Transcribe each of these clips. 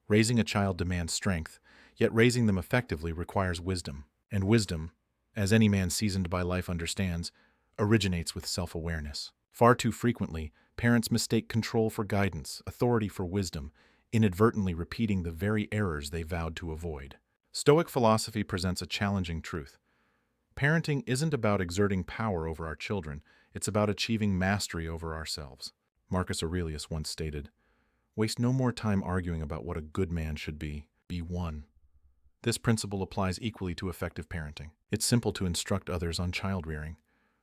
Raising a child demands strength, yet raising them effectively requires wisdom. And wisdom, as any man seasoned by life understands, originates with self-awareness. Far too frequently, parents mistake control for guidance, authority for wisdom, inadvertently repeating the very errors they vowed to avoid. Stoic philosophy presents a challenging truth. Parenting isn't about exerting power over our children, it's about achieving mastery over ourselves. Marcus Aurelius once stated, "Waste no more time arguing about what a good man should be one." This principle applies equally to effective parenting. It's simple to instruct others on child rearing.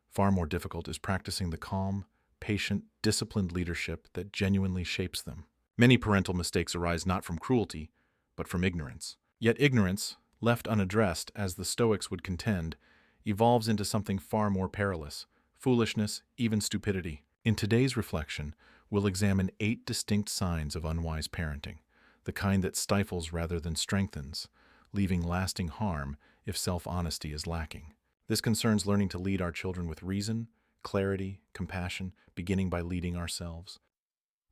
Far more difficult is practicing the calm, patient, disciplined leadership that genuinely shapes them. Many parental mistakes arise not from cruelty, but from ignorance. Yet ignorance, left unaddressed, as the Stoics would contend, evolves into something far more perilous: foolishness, even stupidity. In today's reflection, we'll examine 8 distinct signs of unwise parenting, the kind that stifles rather than strengthens, leaving lasting harm if self-honesty is lacking. This concerns learning to lead our children with reason, clarity, compassion, beginning by leading ourselves.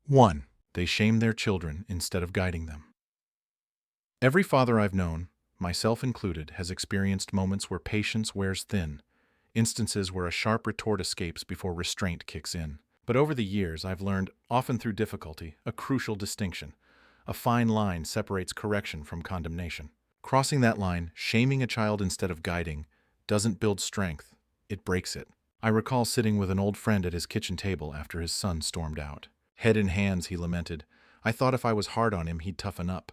1. They shame their children instead of guiding them. Every father I've known, myself included, has experienced moments where patience wears thin, instances where a sharp retort escapes before restraint kicks in. But over the years, I've learned, often through difficulty, a crucial distinction. A fine line separates correction from condemnation. Crossing that line, shaming a child instead of guiding, doesn't build strength, it breaks it. I recall sitting with an old friend at his kitchen table after his son stormed out. Head in hands, he lamented, "I thought if I was hard on him, he'd toughen up."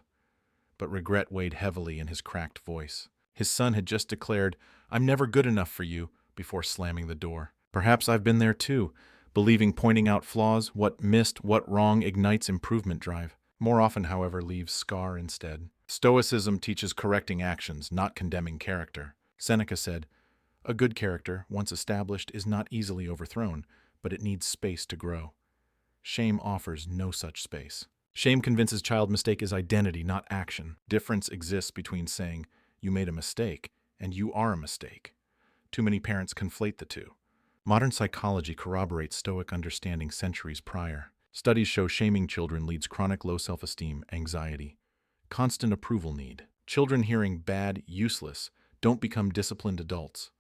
But regret weighed heavily in his cracked voice. His son had just declared, "I'm never good enough for you," before slamming the door. Perhaps I've been there too, believing pointing out flaws, what missed, what wrong, ignites improvement drive. More often, however, leaves scar instead. Stoicism teaches correcting actions, not condemning character. Seneca said, "A good character, once established, is not easily overthrown, but it needs space to grow." Shame offers no such space. Shame convinces child mistake is identity, not action. Difference exists between saying, "You made a mistake," and "You are a mistake." Too many parents conflate the two. Modern psychology corroborates Stoic understanding centuries prior. Studies show shaming children leads chronic low self-esteem, anxiety, constant approval need. Children hearing bad, useless, don't become disciplined adults.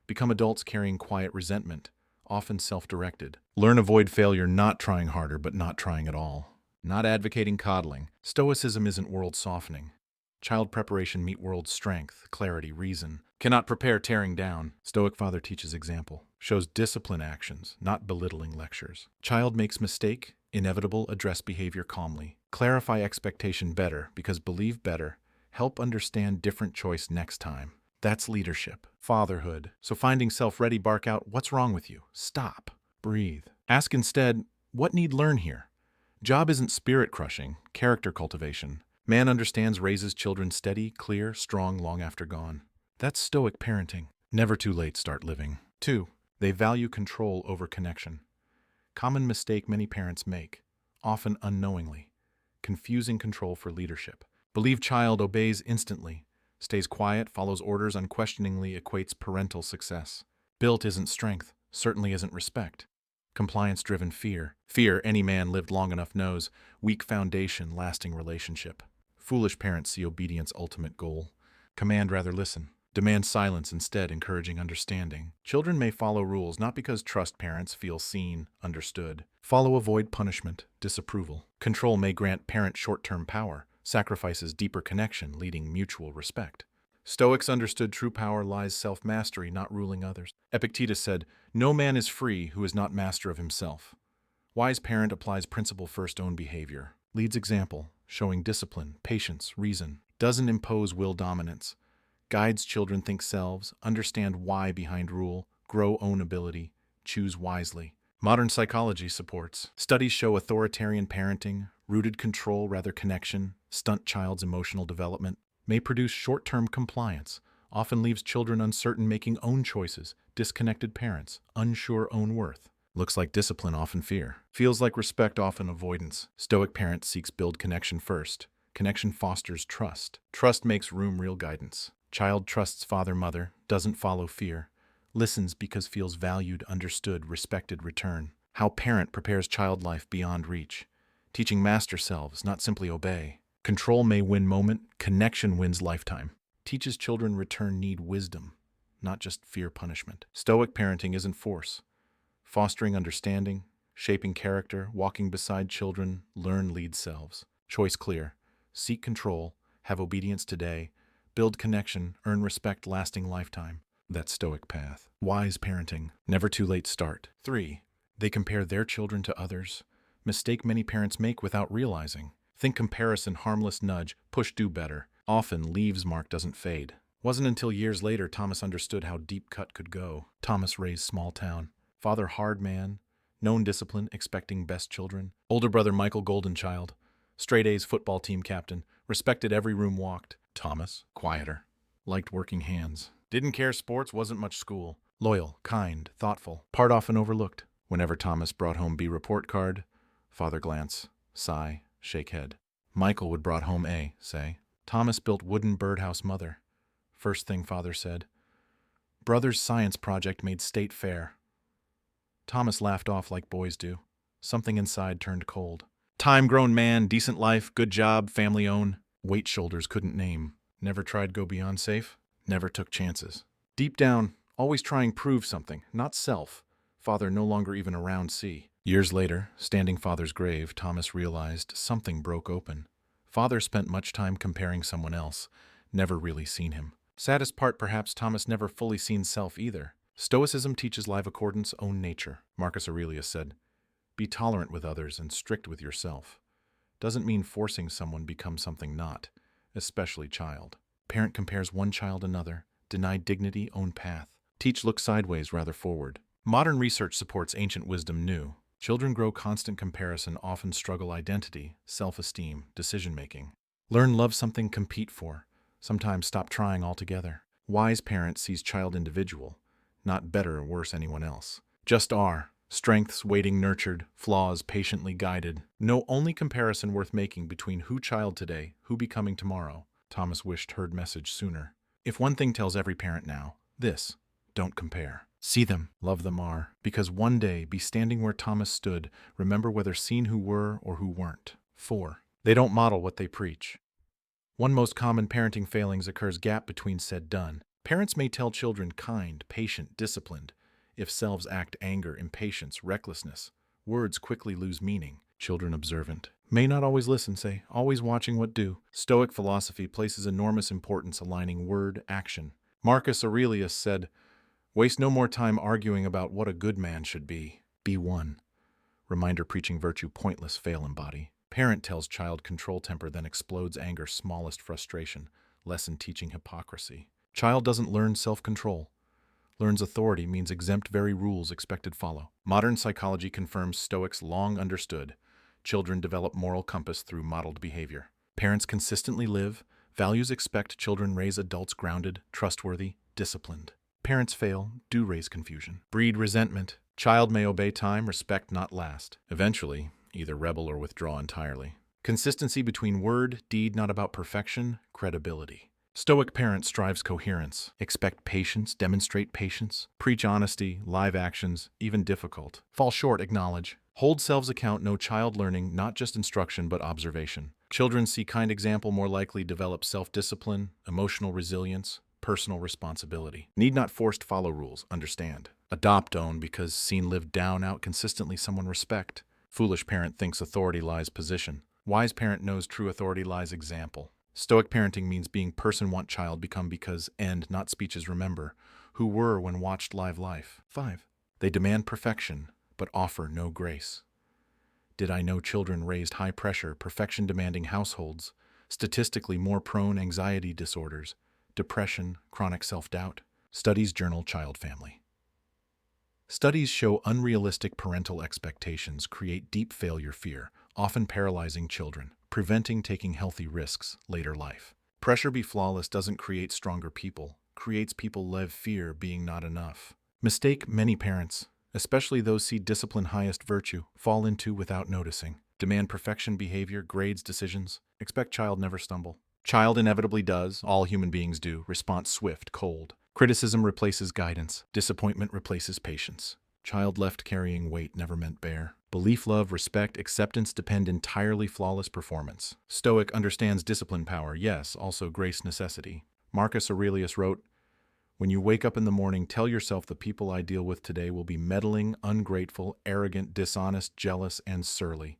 Become adults carrying quiet resentment, often self-directed. Learn avoid failure, not trying harder, but not trying at all. Not advocating coddling. Stoicism isn't world softening. Child preparation meet world strength, clarity, reason. Cannot prepare tearing down. Stoic father teaches example. Shows discipline actions, not belittling lectures. Child makes mistake, inevitable, address behavior calmly. Clarify expectation better, because believe better. Help understand different choice next time. That's leadership. Fatherhood. So finding self-ready, bark out, "What's wrong with you?" Stop. Breathe. Ask instead, "What need learn here?" Job isn't spirit-crushing, character cultivation. Man understands, raises children steady, clear, strong, long after gone. That's Stoic parenting. Never too late, start living. 2. They value control over connection. Common mistake many parents make, often unknowingly. Confusing control for leadership. Believe child obeys instantly, stays quiet, follows orders unquestioningly, equates parental success. Built isn't strength, certainly isn't respect. Compliance-driven fear. Fear, any man lived long enough knows, weak foundation, lasting relationship. Foolish parents see obedience ultimate goal. Command rather listen. Demand silence instead, encouraging understanding. Children may follow rules not because trust parents, feel seen, understood. Follow avoid punishment, disapproval. Control may grant parent short-term power, sacrifices deeper connection, leading mutual respect. Stoics understood true power lies self-mastery, not ruling others. Epictetus said, "No man is free who is not master of himself." Wise parent applies principle first own behavior. Leads example, showing discipline, patience, reason. Doesn't impose will dominance. Guides children think selves, understand why behind rule, grow own ability, choose wisely. Modern psychology supports. Studies show authoritarian parenting, rooted control rather connection, stunt child's emotional development, may produce short-term compliance, often leaves children uncertain making own choices, disconnected parents, unsure own worth. Looks like discipline, often fear. Feels like respect, often avoidance. Stoic parent seeks build connection first. Connection fosters trust. Trust makes room real guidance. Child trusts father, mother, doesn't follow fear. Listens because feels valued, understood, respected, return. How parent prepares child life beyond reach. Teaching master selves, not simply obey. Control may win moment, connection wins lifetime. Teaches children return need wisdom, not just fear punishment. Stoic parenting isn't force. Fostering understanding, shaping character, walking beside children, learn lead selves. Choice clear. Seek control, have obedience today, build connection, earn respect lasting lifetime. That Stoic path. Wise parenting. Never too late start. 3. They compare their children to others. Mistake many parents make without realizing. Think comparison, harmless nudge, push do better. Often leaves mark doesn't fade. Wasn't until years later Thomas understood how deep cut could go. Thomas raised small town. Father hard man. Known discipline, expecting best children. Older brother Michael golden child. Straight A's football team captain. Respected every room walked. Thomas, quieter. Liked working hands. Didn't care sports, wasn't much school. Loyal, kind, thoughtful. Part often overlooked. Whenever Thomas brought home B report card, father glance, sigh, shake head. Michael would brought home A, say. Thomas built wooden birdhouse mother. First thing father said. Brother's science project made state fair. Thomas laughed off like boys do. Something inside turned cold. Time-grown man, decent life, good job, family own. Weight shoulders couldn't name. Never tried go beyond safe. Never took chances. Deep down, always trying prove something, not self. Father no longer even around see. Years later, standing father's grave, Thomas realized something broke open. Father spent much time comparing someone else, never really seen him. Saddest part, perhaps, Thomas never fully seen self either. Stoicism teaches live accordance, own nature. Marcus Aurelius said, be tolerant with others and strict with yourself. Doesn't mean forcing someone become something not, especially child. Parent compares one child another, deny dignity, own path. Teach look sideways rather forward. Modern research supports ancient wisdom new. Children grow constant comparison, often struggle identity, self-esteem, decision-making. Learn love something, compete for. Sometimes stop trying altogether. Wise parent sees child individual, not better or worse anyone else. Just are. Strengths waiting nurtured, flaws patiently guided. No only comparison worth making between who child today, who becoming tomorrow. Thomas wished heard message sooner. If one thing tells every parent now, this, don't compare. See them, love them are, because one day be standing where Thomas stood, remember whether seen who were or who weren't. 4. They don't model what they preach. One most common parenting failings occurs gap between said done. Parents may tell children kind, patient, disciplined. If selves act anger, impatience, recklessness, words quickly lose meaning. Children observant. May not always listen, say, always watching what do. Stoic philosophy places enormous importance aligning word, action. Marcus Aurelius said, waste no more time arguing about what a good man should be. Be one. Reminder preaching virtue pointless, fail embody. Parent tells child control temper, then explodes anger, smallest frustration. Lesson teaching hypocrisy. Child doesn't learn self-control. Learns authority means exempt very rules expected follow. Modern psychology confirms Stoics long understood. Children develop moral compass through modeled behavior. Parents consistently live. Values expect children raise adults grounded, trustworthy, disciplined. Parents fail, do raise confusion. Breed resentment. Child may obey time, respect not last. Eventually, either rebel or withdraw entirely. Consistency between word, deed, not about perfection, credibility. Stoic parent strives coherence. Expect patience, demonstrate patience. Preach honesty, live actions, even difficult. Fall short, acknowledge. Hold selves account, no child learning, not just instruction but observation. Children see kind example more likely develop self-discipline, emotional resilience, personal responsibility. Need not forced follow rules, understand. Adopt own because seen lived down out consistently someone respect. Foolish parent thinks authority lies position. Wise parent knows true authority lies example. Stoic parenting means being person want child become because end, not speeches remember, who were when watched live life. 5. They demand perfection, but offer no grace. Did I know children raised high pressure, perfection demanding households, statistically more prone anxiety disorders, depression, chronic self-doubt? Studies journal child family. Studies show unrealistic parental expectations create deep failure fear, often paralyzing children, preventing taking healthy risks later life. Pressure be flawless doesn't create stronger people, creates people live fear being not enough. Mistake many parents, especially those see discipline highest virtue, fall into without noticing. Demand perfection behavior, grades, decisions. Expect child never stumble. Child inevitably does, all human beings do, response swift, cold. Criticism replaces guidance. Disappointment replaces patience. Child left carrying weight never meant bear. Belief, love, respect, acceptance depend entirely flawless performance. Stoic understands discipline power, yes, also grace necessity. Marcus Aurelius wrote, "When you wake up in the morning, tell yourself the people I deal with today will be meddling, ungrateful, arrogant, dishonest, jealous, and surly."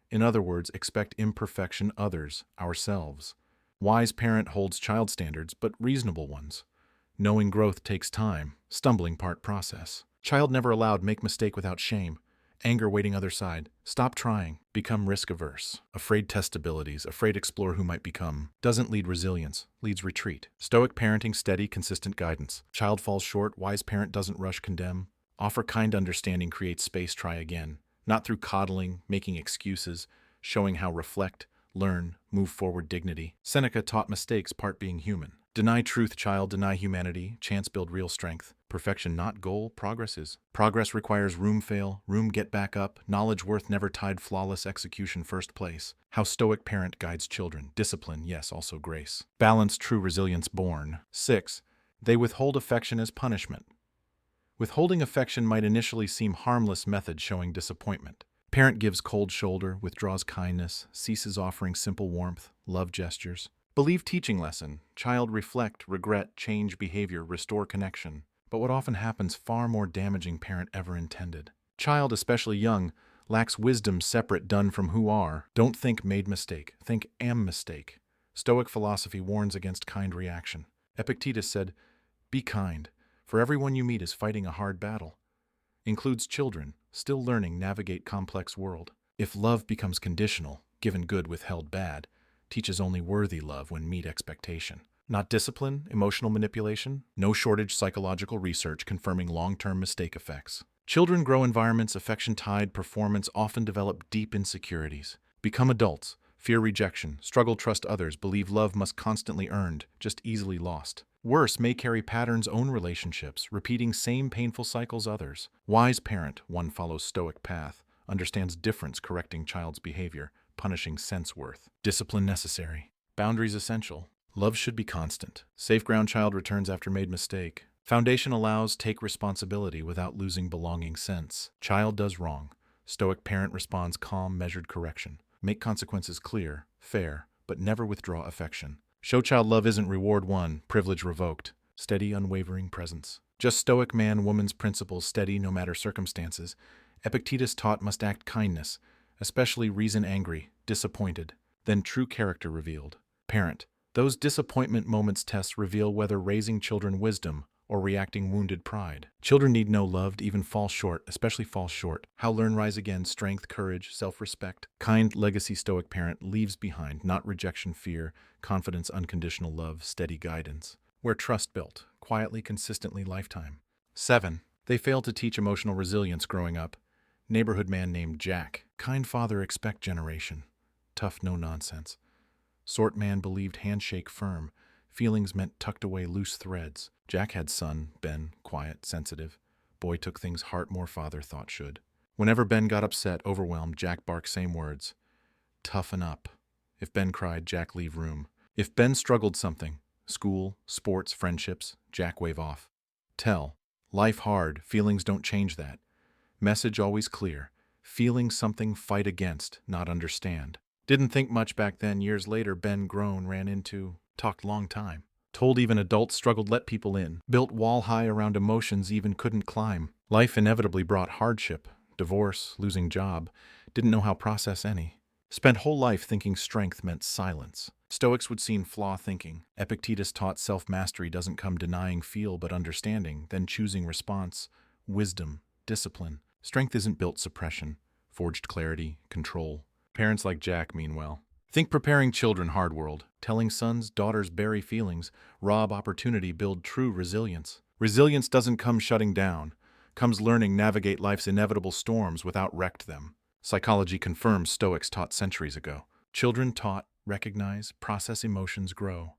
In other words, expect imperfection others, ourselves. Wise parent holds child standards, but reasonable ones. Knowing growth takes time, stumbling part process. Child never allowed make mistake without shame. Anger waiting other side. Stop trying. Become risk averse. Afraid test abilities. Afraid explore who might become. Doesn't lead resilience. Leads retreat. Stoic parenting steady, consistent guidance. Child falls short. Wise parent doesn't rush condemn. Offer kind understanding creates space try again. Not through coddling, making excuses, showing how reflect, learn, move forward dignity. Seneca taught mistakes part being human. Deny truth, child, deny humanity, chance build real strength. Perfection not goal, progress is. Progress requires room fail, room get back up, knowledge worth never tied flawless execution first place. How stoic parent guides children, discipline, yes, also grace. Balance true resilience born. 6. They withhold affection as punishment. Withholding affection might initially seem harmless method showing disappointment. Parent gives cold shoulder, withdraws kindness, ceases offering simple warmth, love gestures. Believe teaching lesson, child reflect, regret, change behavior, restore connection. But what often happens far more damaging parent ever intended. Child, especially young, lacks wisdom separate done from who are. Don't think made mistake, think am mistake. Stoic philosophy warns against kind reaction. Epictetus said, "Be kind, for everyone you meet is fighting a hard battle." Includes children, still learning navigate complex world. If love becomes conditional, given good withheld bad, teaches only worthy love when meet expectation. Not discipline, emotional manipulation, no shortage psychological research confirming long-term mistake effects. Children grow environments affection-tied performance often develop deep insecurities. Become adults, fear rejection, struggle trust others, believe love must constantly earned, just easily lost. Worse, may carry patterns own relationships, repeating same painful cycles others. Wise parent, one follows stoic path, understands difference correcting child's behavior, punishing sense worth. Discipline necessary. Boundaries essential. Love should be constant. Safe ground child returns after made mistake. Foundation allows take responsibility without losing belonging sense. Child does wrong. Stoic parent responds calm, measured correction. Make consequences clear, fair, but never withdraw affection. Show child love isn't reward won, privilege revoked. Steady, unwavering presence. Just stoic man, woman's principles steady no matter circumstances. Epictetus taught must act kindness, especially reason angry, disappointed, then true character revealed. Parent, those disappointment moments tests reveal whether raising children wisdom or reacting wounded pride. Children need no loved, even fall short, especially fall short. How learn rise again, strength, courage, self-respect. Kind legacy stoic parent leaves behind, not rejection, fear, confidence, unconditional love, steady guidance. Where trust built, quietly, consistently, lifetime. 7. They fail to teach emotional resilience growing up. Neighborhood man named Jack. Kind father expect generation. Tough no nonsense. Sort man believed handshake firm. Feelings meant tucked away loose threads. Jack had son, Ben, quiet, sensitive. Boy took things heart more father thought should. Whenever Ben got upset, overwhelmed, Jack barked same words. Toughen up. If Ben cried, Jack leave room. If Ben struggled something, school, sports, friendships, Jack wave off. Tell. Life hard, feelings don't change that. Message always clear. Feeling something fight against, not understand. Didn't think much back then. Years later, Ben grown, ran into, talked long time. Told even adults struggled let people in. Built wall high around emotions even couldn't climb. Life inevitably brought hardship. Divorce, losing job. Didn't know how process any. Spent whole life thinking strength meant silence. Stoics would seen flaw thinking. Epictetus taught self-mastery doesn't come denying feel but understanding, then choosing response, wisdom, discipline. Strength isn't built suppression, forged clarity, control. Parents like Jack mean well. Think preparing children hard world, telling sons, daughters bury feelings, rob opportunity, build true resilience. Resilience doesn't come shutting down, comes learning navigate life's inevitable storms without wrecked them. Psychology confirms Stoics taught centuries ago. Children taught, recognize, process emotions, grow.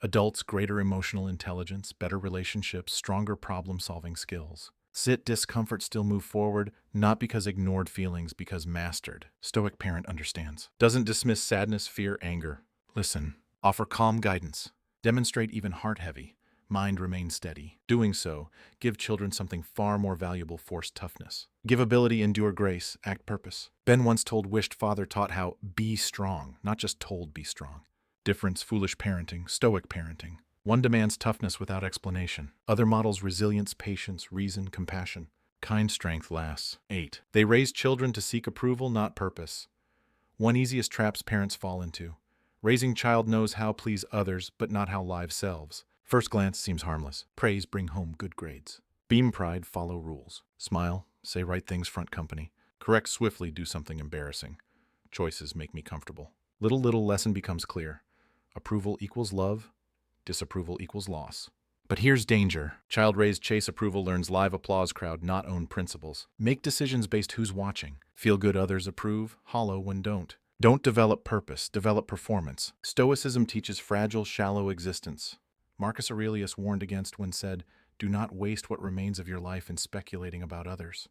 Adults greater emotional intelligence, better relationships, stronger problem-solving skills. Sit, discomfort, still move forward, not because ignored feelings, because mastered. Stoic parent understands. Doesn't dismiss sadness, fear, anger. Listen. Offer calm guidance. Demonstrate even heart-heavy. mind remain steady. Doing so, give children something far more valuable: force toughness. Give ability, endure grace, act purpose. Ben once told wished father taught how be strong, not just told be strong. Difference: foolish parenting, stoic parenting. One demands toughness without explanation. Other models resilience, patience, reason, compassion. Kind strength lasts. 8. They raise children to seek approval, not purpose. One easiest traps parents fall into. Raising child knows how please others, but not how live selves. First glance seems harmless. Praise, bring home good grades. Beam pride, follow rules. Smile, say right things, front company. Correct swiftly, do something embarrassing. Choices make me comfortable. Little lesson becomes clear. Approval equals love. Disapproval equals loss. But here's danger. Child raised chase approval, learns live applause crowd, not own principles. Make decisions based who's watching. Feel good others approve, hollow when don't. Don't develop purpose, develop performance. Stoicism teaches fragile, shallow existence. Marcus Aurelius warned against when said, "Do not waste what remains of your life in speculating about others."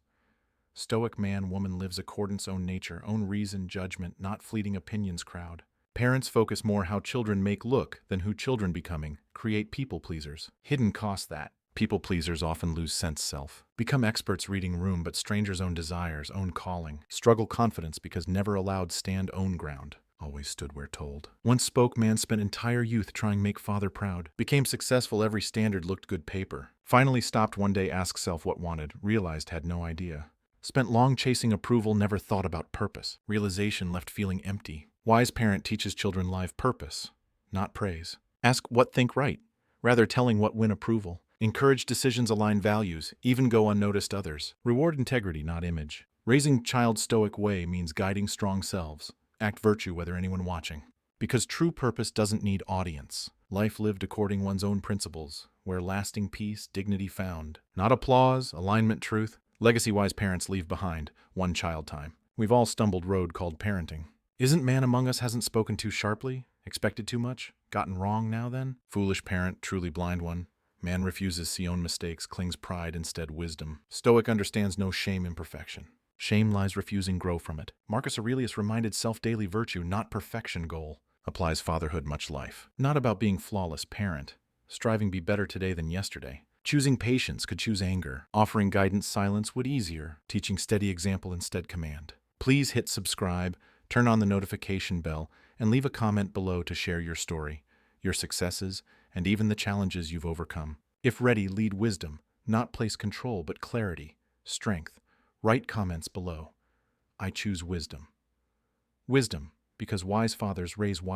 Stoic man, woman lives accordance own nature, own reason, judgment, not fleeting opinions crowd. Parents focus more how children make look than who children becoming, create people pleasers. Hidden cost that. People pleasers often lose sense self. Become experts reading room but strangers' own desires, own calling. Struggle confidence because never allowed stand own ground. Always stood where told. Once spoke man spent entire youth trying make father proud. Became successful every standard looked good paper. Finally stopped one day asked self what wanted, realized had no idea. Spent long chasing approval, never thought about purpose. Realization left feeling empty. Wise parent teaches children live purpose, not praise. Ask what think right, rather telling what win approval. Encourage decisions align values, even go unnoticed others. Reward integrity, not image. Raising child stoic way means guiding strong selves. Act virtue whether anyone watching. Because true purpose doesn't need audience. Life lived according one's own principles, where lasting peace, dignity found. Not applause, alignment, truth. Legacy-wise parents leave behind, one child time. We've all stumbled road called parenting. Isn't man among us hasn't spoken too sharply? Expected too much? Gotten wrong now then? Foolish parent, truly blind one. Man refuses see own mistakes, clings pride instead wisdom. Stoic understands no shame imperfection. Shame lies refusing grow from it. Marcus Aurelius reminded self daily virtue, not perfection goal. Applies fatherhood much life. Not about being flawless parent. Striving be better today than yesterday. Choosing patience could choose anger. Offering guidance silence would easier. Teaching steady example instead command. Please hit subscribe. Turn on the notification bell, and leave a comment below to share your story, your successes, and even the challenges you've overcome. If ready, lead wisdom, not place control, but clarity, strength. Write comments below. I choose wisdom. Wisdom, because wise fathers raise wise